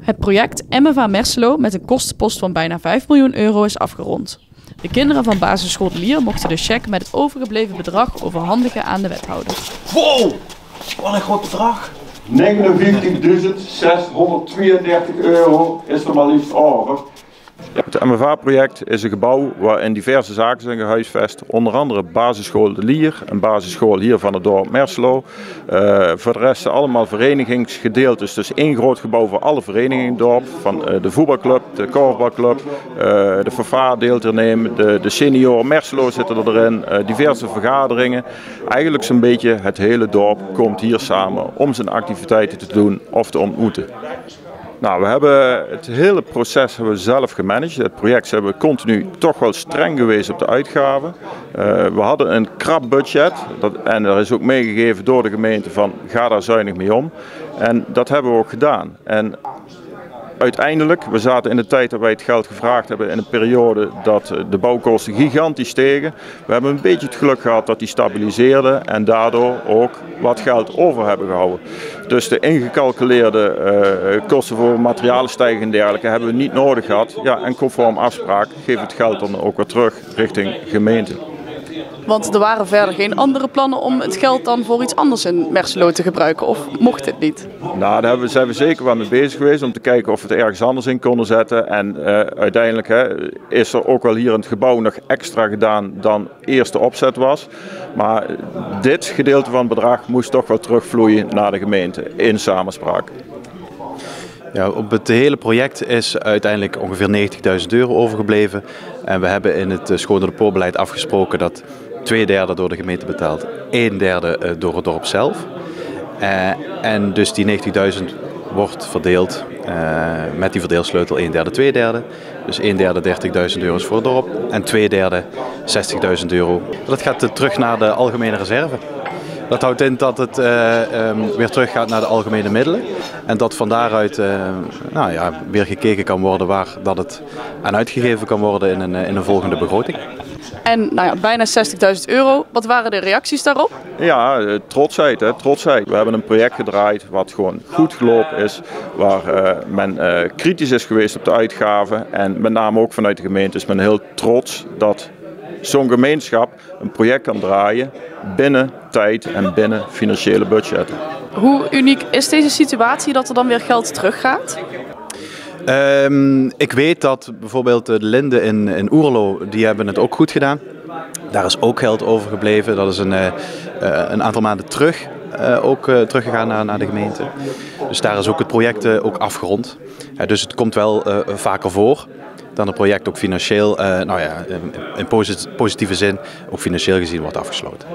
Het project MFA Merselo met een kostenpost van bijna 5 miljoen euro is afgerond. De kinderen van basisschool De Lier mochten de cheque met het overgebleven bedrag overhandigen aan de wethouder. Wow, wat een groot bedrag! 59.632 euro is er maar liefst over. Het MFA-project is een gebouw waarin diverse zaken zijn gehuisvest. Onder andere basisschool De Lier, een basisschool hier van het dorp Merselo. Voor de rest allemaal verenigingsgedeeltes. Dus één groot gebouw voor alle verenigingen in het dorp. Van de voetbalclub, de korfbalclub, de FFA deelt ernemen, de senior Merselo zitten erin. Diverse vergaderingen. Eigenlijk zo'n beetje het hele dorp komt hier samen om zijn activiteiten te doen of te ontmoeten. Nou, we hebben het hele proces hebben we zelf gemanaged. Het project hebben we continu toch wel streng geweest op de uitgaven. We hadden een krap budget en er is ook meegegeven door de gemeente van ga daar zuinig mee om. En dat hebben we ook gedaan. En uiteindelijk, we zaten in de tijd dat wij het geld gevraagd hebben in een periode dat de bouwkosten gigantisch stegen. We hebben een beetje het geluk gehad dat die stabiliseerden en daardoor ook wat geld over hebben gehouden. Dus de ingecalculeerde kosten voor materialenstijging en dergelijke hebben we niet nodig gehad. Ja, en conform afspraak geven we het geld dan ook weer terug richting gemeente. Want er waren verder geen andere plannen om het geld dan voor iets anders in Merselo te gebruiken, of mocht dit niet? Nou, daar zijn we zeker wel mee bezig geweest om te kijken of we het ergens anders in konden zetten. En uiteindelijk is er ook wel hier in het gebouw nog extra gedaan dan eerst de opzet was. Maar dit gedeelte van het bedrag moest toch wel terugvloeien naar de gemeente in samenspraak. Ja, op het hele project is uiteindelijk ongeveer 90.000 euro overgebleven. En we hebben in het Schoon door de Po beleid afgesproken dat 2/3 door de gemeente betaalt, 1/3 door het dorp zelf. En dus die 90.000 wordt verdeeld met die verdeelsleutel 1/3, 2/3. Dus 1/3 30.000 euro is voor het dorp en 2/3 60.000 euro. Dat gaat terug naar de algemene reserve. Dat houdt in dat het weer terug gaat naar de algemene middelen. En dat van daaruit weer gekeken kan worden waar dat het aan uitgegeven kan worden in een volgende begroting. En bijna 60.000 euro. Wat waren de reacties daarop? Ja, trotsheid. Trotsheid. We hebben een project gedraaid wat gewoon goed gelopen is. Waar men kritisch is geweest op de uitgaven. En met name ook vanuit de gemeente is men heel trots dat zo'n gemeenschap een project kan draaien binnen tijd en binnen financiële budgetten. Hoe uniek is deze situatie dat er dan weer geld teruggaat? Ik weet dat bijvoorbeeld de Linde in Oerlo, die hebben het ook goed gedaan. Daar is ook geld overgebleven. Dat is een aantal maanden terug teruggegaan naar de gemeente. Dus daar is ook het project ook afgerond. Dus het komt wel vaker voor dan het project ook financieel, in positieve zin, ook financieel gezien wordt afgesloten.